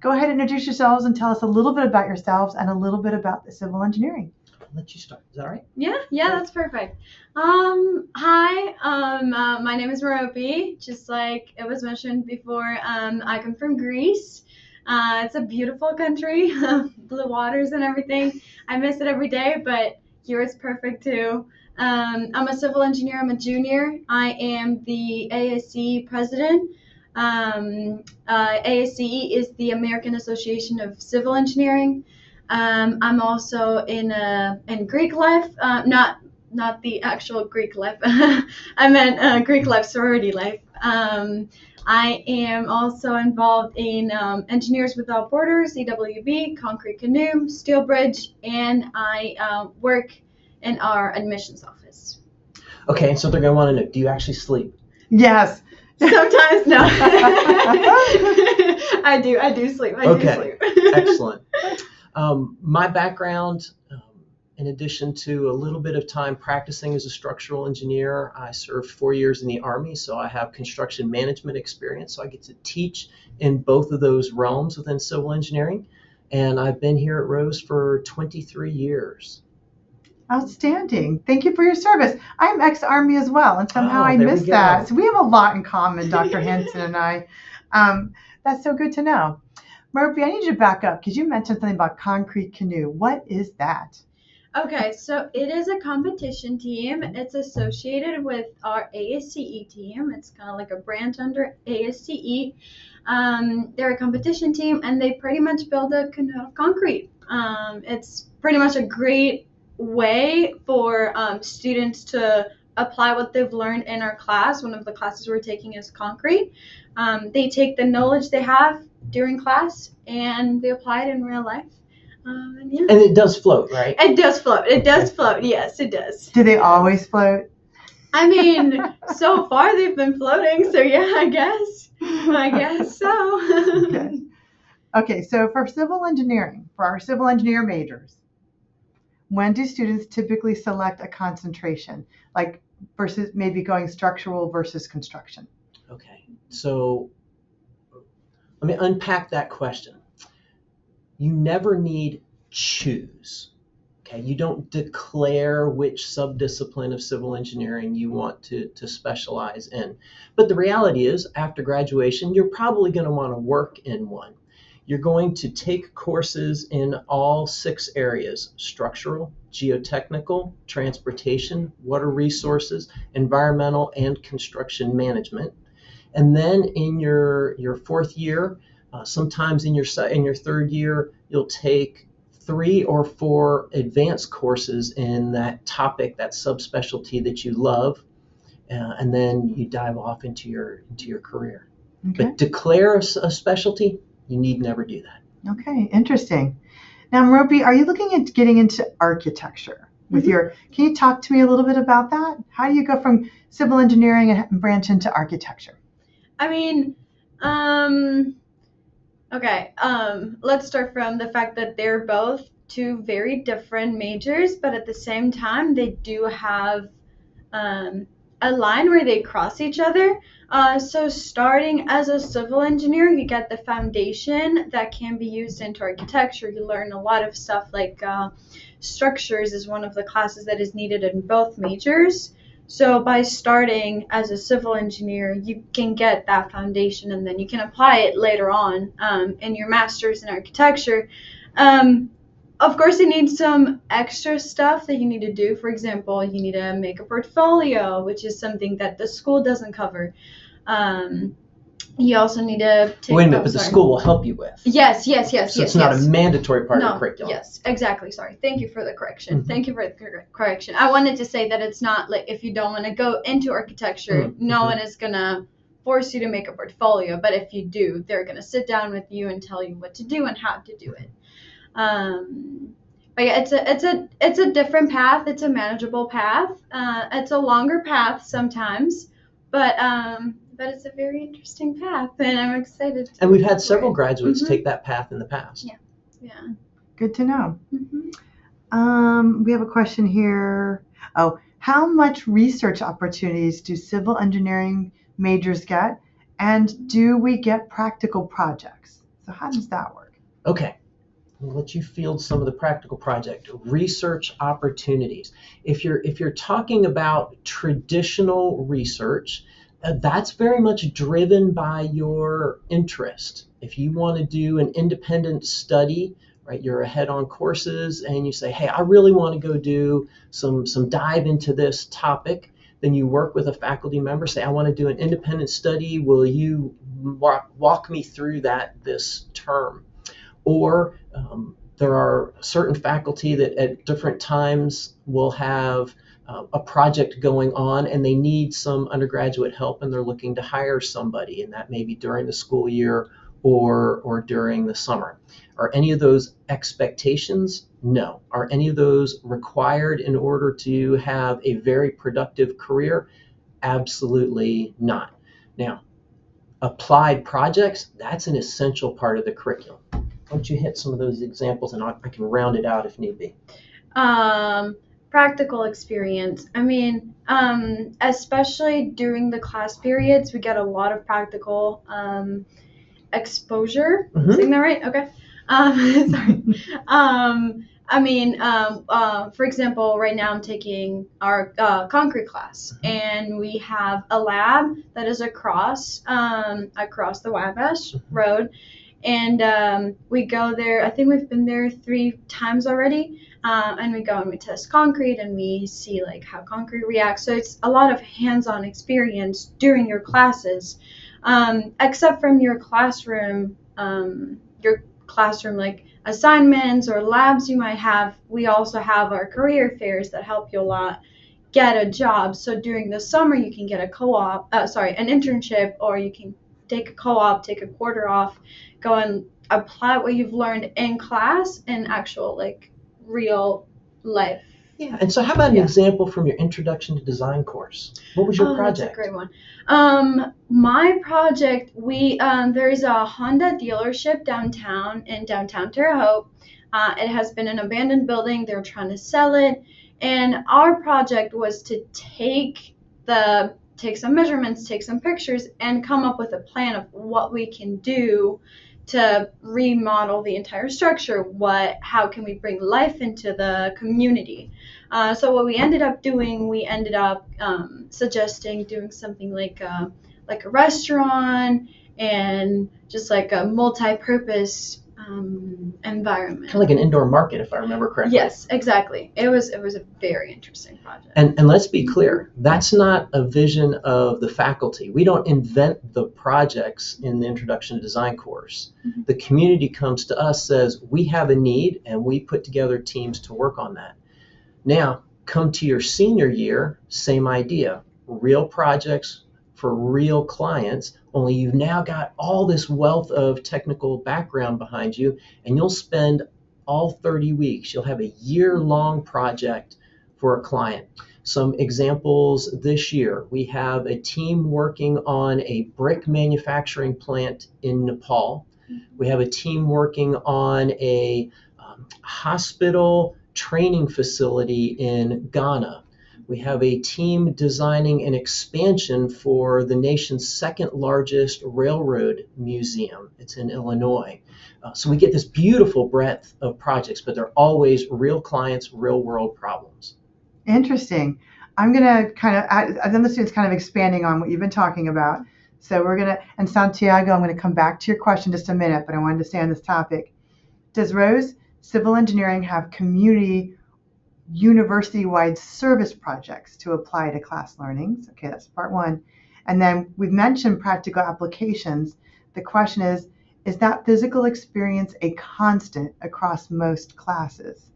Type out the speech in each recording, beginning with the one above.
go ahead and introduce yourselves and tell us a little bit about yourselves and a little bit about the civil engineering. I'll let you start. Is that all right? Yeah, that's perfect. Hi, my name is Maropi. Just like it was mentioned before, I come from Greece. It's a beautiful country, blue waters and everything. I miss it every day, but here it's perfect too. I'm a civil engineer. I'm a junior. I am the ASCE president. ASCE is the American Association of Civil Engineering. I'm also in Greek life, not the actual Greek life. I meant Greek life, sorority life. I am also involved in Engineers Without Borders, EWB, Concrete Canoe, Steel Bridge, and I work in our admissions office. Okay, and so they're going to want to know, do you actually sleep? Yes. Sometimes, no. I do sleep. I do sleep. Excellent. My background, in addition to a little bit of time practicing as a structural engineer, I served 4 years in the Army, so I have construction management experience. So I get to teach in both of those realms within civil engineering. And I've been here at Rose for 23 years. Outstanding. Thank you for your service. I'm ex-Army as well, and somehow I there we missed go. that. So we have a lot in common, Dr. Henson and I. That's so good to know. Murphy, I need you to back up because you mentioned something about Concrete Canoe. What is that? Okay, so it is a competition team. It's associated with our ASCE team. It's kind of like a branch under ASCE. They're a competition team, and they pretty much build a canoe of concrete. It's pretty much a great way for students to apply what they've learned in our class. One of the classes we're taking is concrete. They take the knowledge they have during class and they apply it in real life. And it does float, right? It does float. It does float. Yes, it does. Do they always float? I mean, so far they've been floating, so yeah, I guess so. Okay, so for civil engineering, for our civil engineer majors, when do students typically select a concentration, like versus maybe going structural versus construction? Okay, so let me unpack that question. You never need choose. Okay, you don't declare which subdiscipline of civil engineering you want to specialize in. But the reality is, after graduation, you're probably going to want to work in one. You're going to take courses in all 6 areas: structural, geotechnical, transportation, water resources, environmental, and construction management. And then in your 4th year, sometimes in your 3rd year, you'll take 3 or 4 advanced courses in that topic, that subspecialty that you love, and then you dive off into your career. Okay. But declare a specialty, you need never do that. Okay, interesting. Now, Maropi, are you looking at getting into architecture with your? Can you talk to me a little bit about that? How do you go from civil engineering and branch into architecture? I mean, okay, let's start from the fact that they're both 2 very different majors, but at the same time, they do have a line where they cross each other. So starting as a civil engineer, you get the foundation that can be used into architecture. You learn a lot of stuff like structures is one of the classes that is needed in both majors. So by starting as a civil engineer, you can get that foundation and then you can apply it later on in your master's in architecture. Of course, you need some extra stuff that you need to do. For example, you need to make a portfolio, which is something that the school doesn't cover. You also need to take... Wait a minute, but the school will help you with. Yes. So it's not a mandatory part of the curriculum. Yes, exactly. Sorry. Thank you for the correction. Mm-hmm. Thank you for the correction. I wanted to say that it's not like if you don't want to go into architecture, no one is going to force you to make a portfolio. But if you do, they're going to sit down with you and tell you what to do and how to do it. But yeah, it's a different path. It's a manageable path. It's a longer path sometimes, but it's a very interesting path, and I'm excited. And we've had several graduates take that path in the past. Yeah. Good to know. We have a question here. Oh, how much research opportunities do civil engineering majors get, and do we get practical projects? So how does that work? Okay. I'll let you field some of the practical project research opportunities. If you're talking about traditional research, that's very much driven by your interest. If you want to do an independent study, right, you're ahead on courses and you say, hey, I really want to go do some dive into this topic, then you work with a faculty member, say, I want to do an independent study. Will you walk me through that this term? Or there are certain faculty that at different times will have a project going on and they need some undergraduate help and they're looking to hire somebody, and that may be during the school year or during the summer. Are any of those expectations? No. Are any of those required in order to have a very productive career? Absolutely not. Now, applied projects, that's an essential part of the curriculum. Why don't you hit some of those examples and I can round it out if need be. Practical experience. I mean, especially during the class periods, we get a lot of practical exposure. Saying that right? Okay. Sorry. I mean, for example, right now I'm taking our concrete class, and we have a lab that is across the Wabash Road, and we go there. I think we've been there 3 times already, and we go and we test concrete and we see like how concrete reacts. So it's a lot of hands-on experience during your classes, except from your classroom like assignments or labs you might have. We also have our career fairs that help you a lot get a job. So during the summer you can get an internship, or you can take a co-op, take a quarter off, go and apply what you've learned in class in actual like real life. Yeah, and so how about an example from your Introduction to Design course? What was your project? That's a great one. My project, there is a Honda dealership downtown in downtown Terre Haute. It has been an abandoned building. They're trying to sell it, and our project was to take some measurements, take some pictures, and come up with a plan of what we can do to remodel the entire structure. How can we bring life into the community? So what we ended up doing, suggesting doing something like a restaurant and just like a multi-purpose environment. Kind of like an indoor market, if I remember correctly. Yes, exactly. It was a very interesting project. And let's be clear, that's not a vision of the faculty. We don't invent the projects in the Introduction to Design course. The community comes to us, says, we have a need, and we put together teams to work on that. Now, come to your senior year, same idea. Real projects for real clients, only you've now got all this wealth of technical background behind you, and you'll spend all 30 weeks. You'll have a year-long project for a client. Some examples this year, we have a team working on a brick manufacturing plant in Nepal. We have a team working on a hospital training facility in Ghana. We have a team designing an expansion for the nation's second largest railroad museum. It's in Illinois. So we get this beautiful breadth of projects, but they're always real clients, real world problems. Interesting. I'm going to I've done the students kind of expanding on what you've been talking about. So and Santiago, I'm going to come back to your question in just a minute, but I wanted to stay on this topic. Does Rose Civil Engineering have community university-wide service projects to apply to class learnings? Okay, that's part one. And then we've mentioned practical applications. The question is that physical experience a constant across most classes?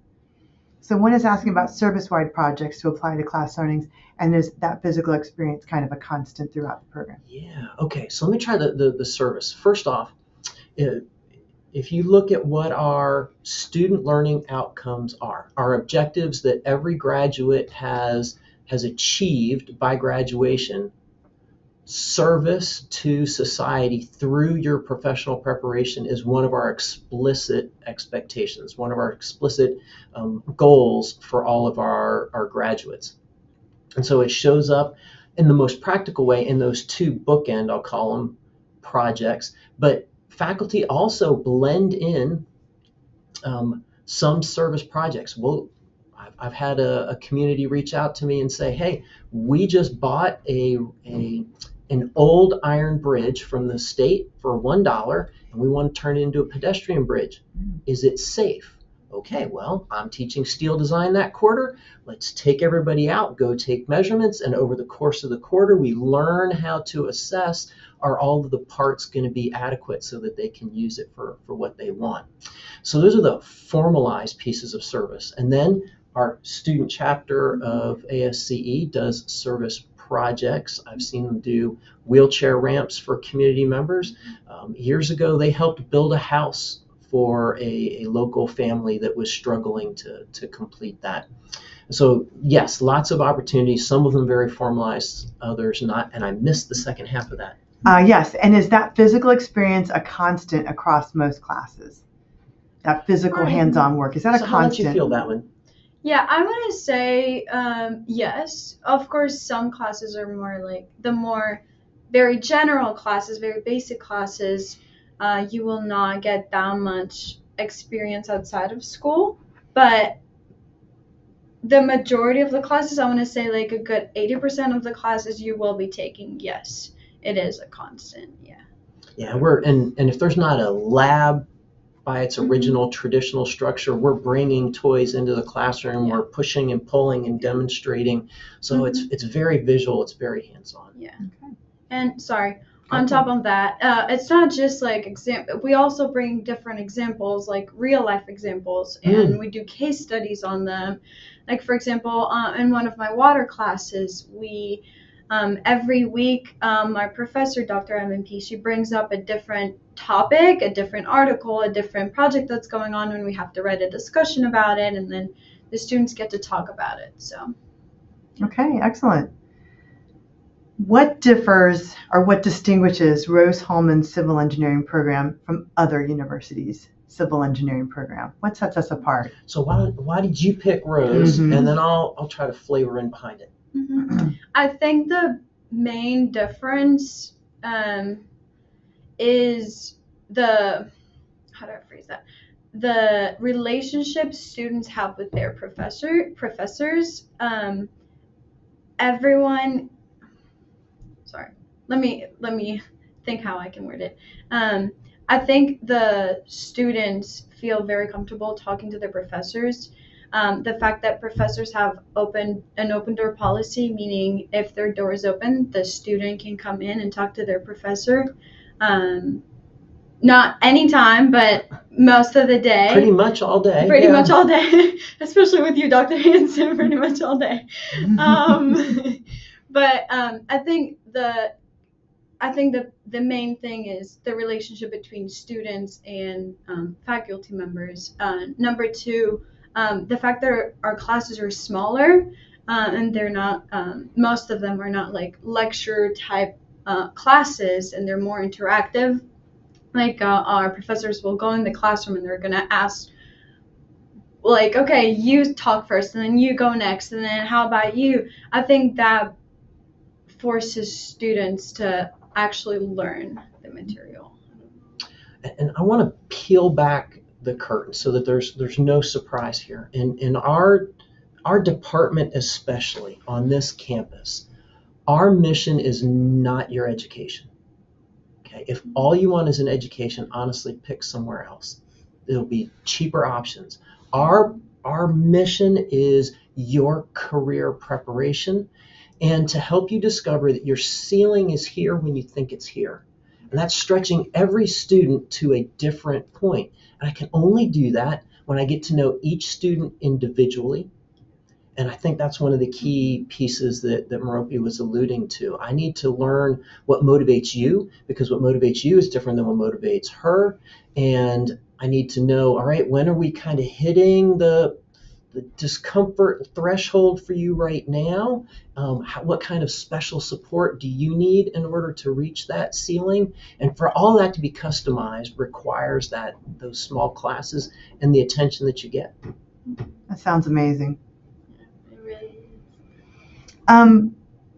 So one is asking about service-wide projects to apply to class learnings, and is that physical experience kind of a constant throughout the program? Yeah, okay, so let me try the service. First off, if you look at what our student learning outcomes are, our objectives that every graduate has achieved by graduation, service to society through your professional preparation is one of our explicit expectations, one of our explicit goals for all of our graduates. And so it shows up in the most practical way in those 2 bookend, I'll call them, projects. But faculty also blend in some service projects. I've had a community reach out to me and say, hey, we just bought an old iron bridge from the state for $1, and we want to turn it into a pedestrian bridge. Is it safe? Okay, well, I'm teaching steel design that quarter. Let's take everybody out, go take measurements, and over the course of the quarter, we learn how to assess, are all of the parts going to be adequate so that they can use it for what they want. So those are the formalized pieces of service. And then our student chapter of ASCE does service projects. I've seen them do wheelchair ramps for community members. Years ago, they helped build a house for a local family that was struggling to complete that. So yes, lots of opportunities, some of them very formalized, others not, and I missed the second half of that. Yes, and is that physical experience a constant across most classes? That physical hands-on work, is that a So constant? how did you feel that one? Yeah, I'm gonna say yes. Of course, some classes are more like the more very general classes, very basic classes. You will not get that much experience outside of school, but the majority of the classes, I want to say like a good 80% of the classes you will be taking, yes, it is a constant. Yeah. Yeah, and if there's not a lab by its original traditional structure, we're bringing toys into the classroom, we're pushing and pulling and demonstrating. So it's very visual, it's very hands-on. Yeah. Okay. And sorry, on top of that, it's not just like we also bring different examples, like real life examples, and we do case studies on them. Like for example, in one of my water classes, we every week, our professor, Dr. MMP, she brings up a different topic, a different article, a different project that's going on, and we have to write a discussion about it, and then the students get to talk about it. So. Okay, excellent. What differs or what distinguishes Rose-Hulman's civil engineering program from other universities' civil engineering program? What sets us apart? So why did you pick Rose? And then I'll try to flavor in behind it. I think the main difference is how do I phrase that? The relationship students have with their professors. Everyone. Sorry. Let me think how I can word it. I think the students feel very comfortable talking to their professors. The fact that professors have an open door policy, meaning if their door is open, the student can come in and talk to their professor. Not anytime, but most of the day. Pretty much all day. Pretty much all day, especially with you, Dr. Hansen, pretty much all day. But I think the main thing is the relationship between students and faculty members. Number two, the fact that our classes are smaller and they're not, most of them are not like lecture type classes, and they're more interactive. Like our professors will go in the classroom and they're going to ask, like, okay, you talk first and then you go next, and then how about you? I think that forces students to actually learn the material. And I want to peel back the curtain so that there's no surprise here. In our department, especially on this campus, our mission is not your education. Okay, if all you want is an education, honestly, pick somewhere else. There'll be cheaper options. Our mission is your career preparation, and to help you discover that your ceiling is here when you think it's here. And that's stretching every student to a different point. And I can only do that when I get to know each student individually. And I think that's one of the key pieces that Merope was alluding to. I need to learn what motivates you, because what motivates you is different than what motivates her. And I need to know, all right, when are we kind of hitting the discomfort threshold for you right now? What kind of special support do you need in order to reach that ceiling? And for all that to be customized requires those small classes and the attention that you get. That sounds amazing. It really is.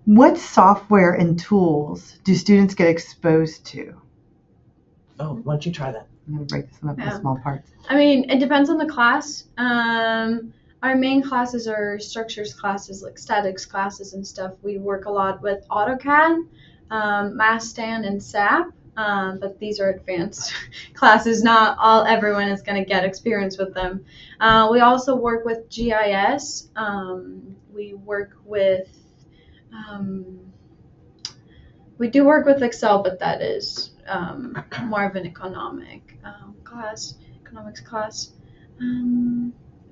What software and tools do students get exposed to? Oh, why don't you try that? I'm going to break this one up Yeah. into small parts. I mean, it depends on the class. Our main classes are structures classes, like statics classes and stuff. We work a lot with AutoCAD, Mastan, and SAP. But these are advanced classes. Not everyone is going to get experience with them. We also work with GIS. We work with we do work with Excel, but that is more of an economics class.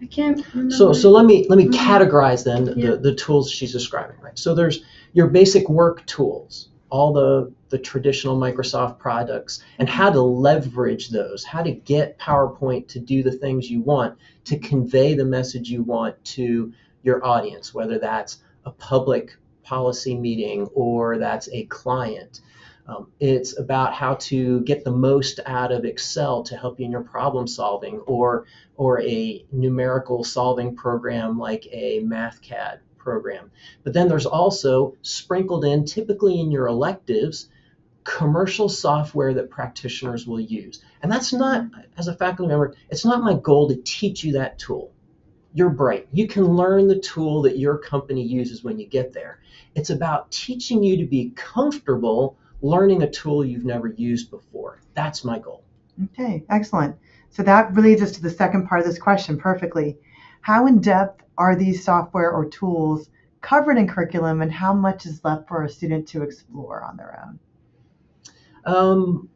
I can't remember. So let me Mhm. categorize then Yeah. the tools she's describing, right? So there's your basic work tools, all the traditional Microsoft products, and how to leverage those, how to get PowerPoint to do the things you want, to convey the message you want to your audience, whether that's a public policy meeting or that's a client. It's about how to get the most out of Excel to help you in your problem solving, or a numerical solving program like a MathCAD program. But then there's also sprinkled in, typically in your electives, commercial software that practitioners will use. And that's not, as a faculty member, it's not my goal to teach you that tool. You're bright. You can learn the tool that your company uses when you get there. It's about teaching you to be comfortable learning a tool you've never used before. That's my goal. Okay, excellent. So that leads us to the second part of this question perfectly. How in depth are these software or tools covered in curriculum, and how much is left for a student to explore on their own?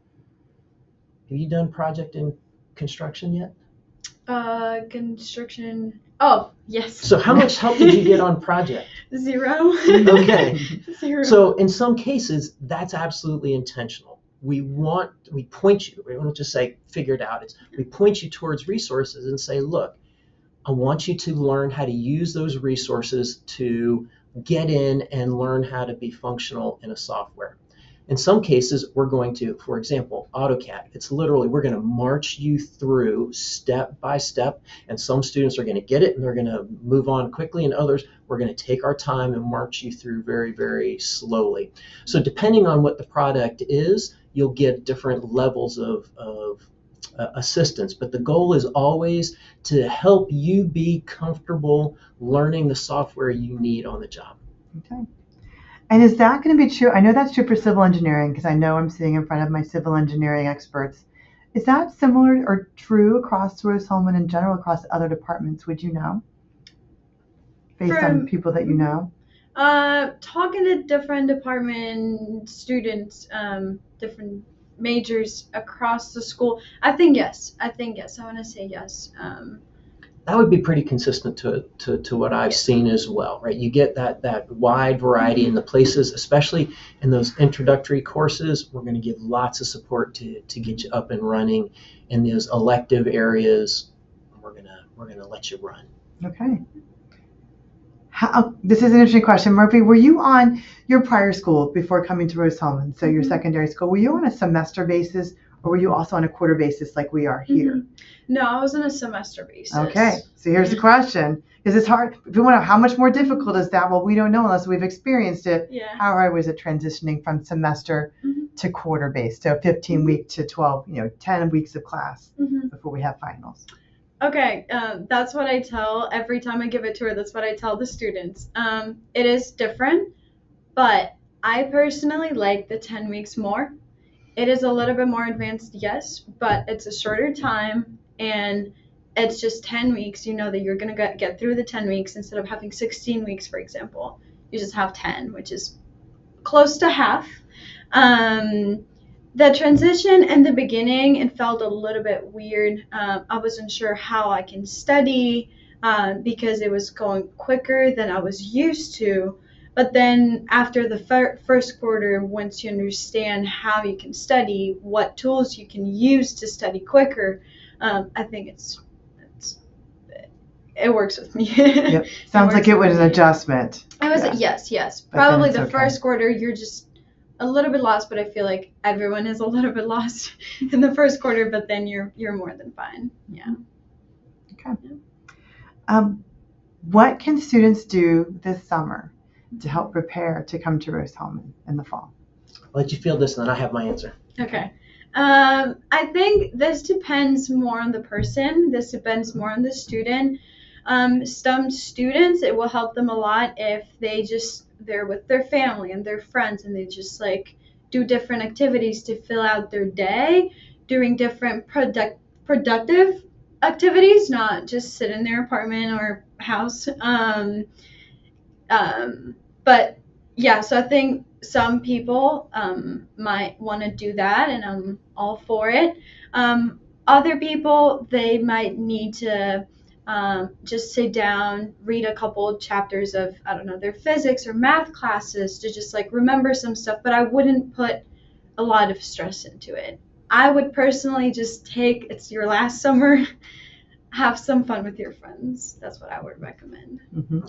Have you done project in construction yet? Construction. Oh, yes. So how much help did you get on project? 0. Okay. 0. So in some cases, that's absolutely intentional. We point you, we don't just say figure it out. We point you towards resources and say, look, I want you to learn how to use those resources to get in and learn how to be functional in a software. In some cases, we're going to, for example, AutoCAD. It's literally, we're going to march you through step by step, and some students are going to get it and they're going to move on quickly, and others, we're going to take our time and march you through very, very slowly. So depending on what the product is, you'll get different levels of assistance, but the goal is always to help you be comfortable learning the software you need on the job. Okay. And is that going to be true? I know that's true for civil engineering because I know I'm sitting in front of my civil engineering experts. Is that similar or true across Rose-Hulman in general, across other departments? Would you know? Based on people that you know? Talking to different department students, different majors across the school, I think yes. I want to say yes. That would be pretty consistent to what I've seen as well, right? You get that wide variety in the places, especially in those introductory courses. We're going to give lots of support to get you up and running in those elective areas. We're gonna let you run. Okay. This is an interesting question, Murphy. Were you on your prior school before coming to Rose-Hulman? So your secondary school, were you on a semester basis, or were you also on a quarter basis like we are here? No, I was on a semester basis. Okay, so here's the question. Because it's hard. If you want to know how much more difficult is that, well, we don't know unless we've experienced it. Yeah. How hard was it transitioning from semester to quarter based? So 15 week to 12, 10 weeks of class before we have finals. Okay, that's what I tell every time I give a tour. That's what I tell the students. It is different, but I personally like the 10 weeks more. It is a little bit more advanced, yes, but it's a shorter time, and it's just 10 weeks. You know that you're going to get through the 10 weeks instead of having 16 weeks, for example. You just have 10, which is close to half. The transition in the beginning, it felt a little bit weird. I wasn't sure how I can study because it was going quicker than I was used to. But then after the first quarter, once you understand how you can study, what tools you can use to study quicker, I think it works with me. Yep. Sounds like it was an adjustment. It was, yes. Probably the first quarter, you're just a little bit lost, but I feel like everyone is a little bit lost in the first quarter, but then you're more than fine. Yeah. Okay. What can students do this summer to help prepare to come to Rose-Hulman in the fall? I'll let you field this, and then I have my answer. Okay. I think this depends more on the person. This depends more on the student. Some students, it will help them a lot if they're with their family and their friends, and they just like do different activities to fill out their day, doing different productive activities, not just sit in their apartment or house. But yeah, so I think some people might want to do that, and I'm all for it. Other people, they might need to just sit down, read a couple chapters of, I don't know, their physics or math classes to just like remember some stuff, but I wouldn't put a lot of stress into it. I would personally just it's your last summer, have some fun with your friends. That's what I would recommend.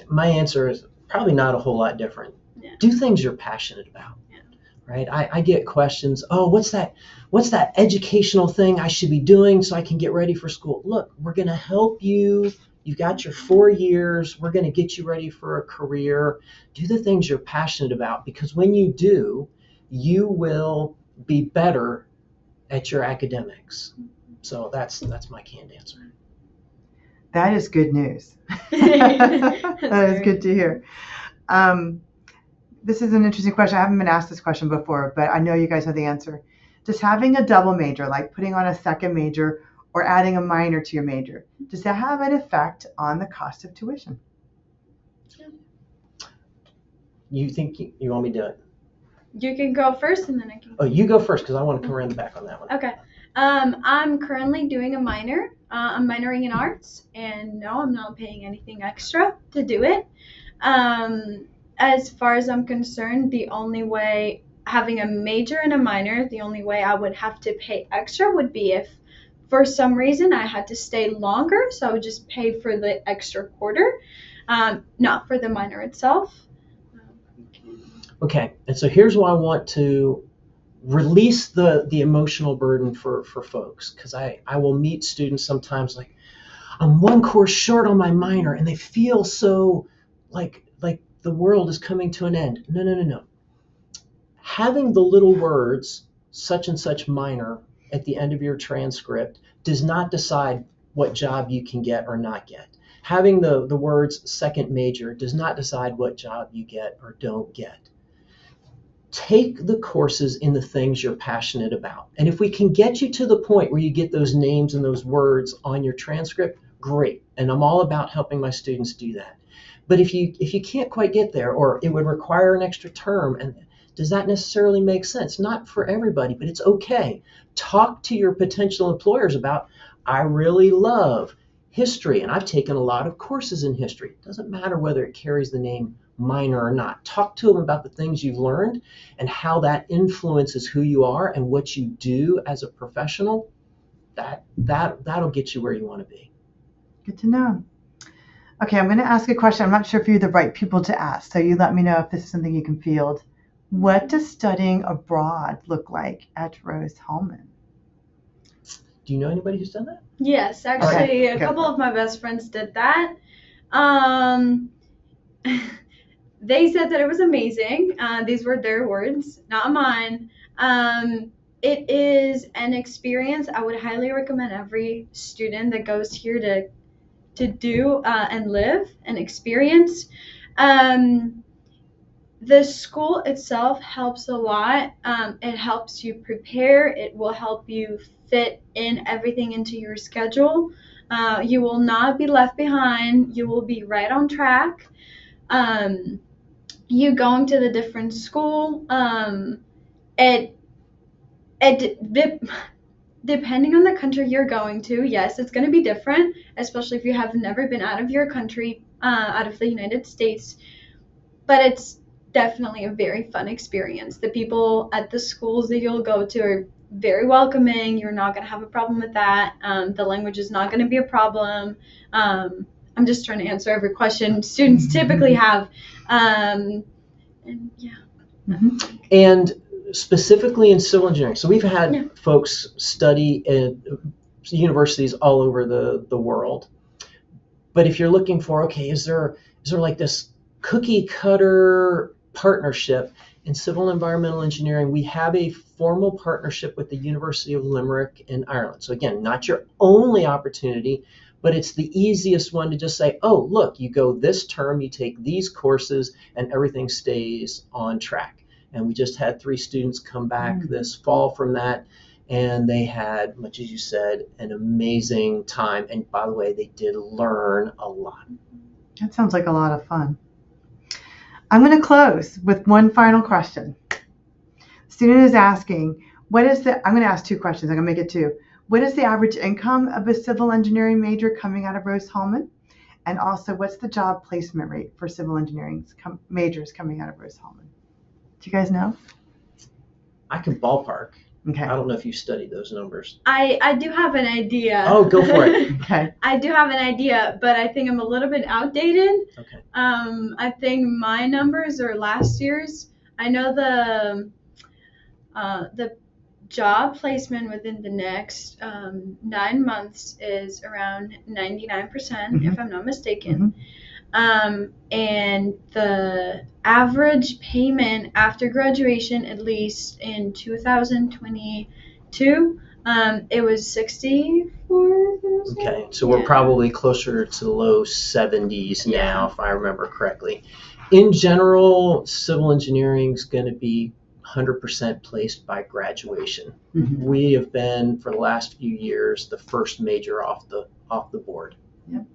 My answer is probably not a whole lot different. Yeah. Do things you're passionate about. Yeah. Right? I get questions, oh, what's that educational thing I should be doing so I can get ready for school? Look, we're going to help you. You've got your 4 years. We're going to get you ready for a career. Do the things you're passionate about, because when you do, you will be better at your academics. So that's my canned answer. That is good news. That is good to hear. This is an interesting question. I haven't been asked this question before, but I know you guys know the answer. Does having a double major, like putting on a second major or adding a minor to your major, does that have an effect on the cost of tuition? You think you want me to do it? You can go first, and then I can. Oh, you go first, because I want to come around the back on that one. Okay. I'm currently doing a minor. I'm minoring in arts, and no, I'm not paying anything extra to do it. As far as I'm concerned, the only way, having a major and a minor, the only way I would have to pay extra would be if for some reason I had to stay longer, so I would just pay for the extra quarter, not for the minor itself. Okay, and so here's why I want to release the emotional burden for folks, because I will meet students sometimes like, I'm one course short on my minor, and they feel so like the world is coming to an end. No. Having the little words such and such minor at the end of your transcript does not decide what job you can get or not get. Having the words second major does not decide what job you get or don't get. Take the courses in the things you're passionate about. And if we can get you to the point where you get those names and those words on your transcript, great. And I'm all about helping my students do that. But if you can't quite get there, or it would require an extra term, and does that necessarily make sense? Not for everybody, but it's okay. Talk to your potential employers about, I really love history, and I've taken a lot of courses in history. It doesn't matter whether it carries the name minor or not. Talk to them about the things you've learned and how that influences who you are and what you do as a professional. That'll get you where you want to be. Good to know. Okay, I'm going to ask a question. I'm not sure if you're the right people to ask, so you let me know if this is something you can field. What does studying abroad look like at Rose-Hulman? Do you know anybody who's done that? Yes, actually, Okay, a go couple for it. of my best friends did that. They said that it was amazing. These were their words, not mine. It is an experience I would highly recommend every student that goes here to do and live and experience. The school itself helps a lot. It helps you prepare. It will help you fit in everything into your schedule. You will not be left behind. You will be right on track. You going to the different school, depending on the country you're going to, yes, it's going to be different, especially if you have never been out of your country, out of the United States. But it's definitely a very fun experience. The people at the schools that you'll go to are very welcoming. You're not going to have a problem with that. The language is not going to be a problem. I'm just trying to answer every question students typically have. And yeah. Mm-hmm. And specifically in civil engineering, so we've had folks study at universities all over the world. But if you're looking for, okay, is there like this cookie cutter partnership? In civil and environmental engineering, we have a formal partnership with the University of Limerick in Ireland. So again, not your only opportunity, but it's the easiest one to just say, oh, look, you go this term, you take these courses, and everything stays on track. And we just had 3 students come back this fall from that, and they had, much as you said, an amazing time. And by the way, they did learn a lot. That sounds like a lot of fun. I'm going to close with one final question. Student is asking, I'm going to ask 2 questions. I'm going to make it 2. What is the average income of a civil engineering major coming out of Rose-Hulman? And also, what's the job placement rate for civil engineering majors coming out of Rose-Hulman? Do you guys know? I can ballpark. Okay. I don't know if you studied those numbers. I do have an idea. Oh, go for it. Okay. I do have an idea, but I think I'm a little bit outdated. Okay. I think my numbers are last year's. I know the job placement within the next 9 months is around 99%, if I'm not mistaken. And the average payment after graduation, at least in 2022, it was $64,000. Okay, so we're probably closer to the low 70s now, if I remember correctly. In general, civil engineering is going to be 100% placed by graduation. We have been, for the last few years, the first major off the board. Yep.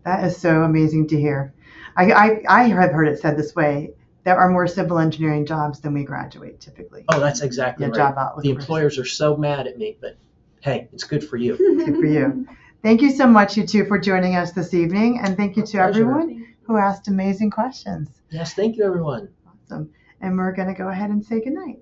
That is so amazing to hear. I have heard it said this way: there are more civil engineering jobs than we graduate typically. Oh, that's exactly right. Job outlook. The employers are so mad at me, but hey, it's good for you. Good for you. Thank you so much, you 2, for joining us this evening, and thank you to everyone who asked amazing questions. Yes, thank you, everyone. Awesome. And we're going to go ahead and say goodnight.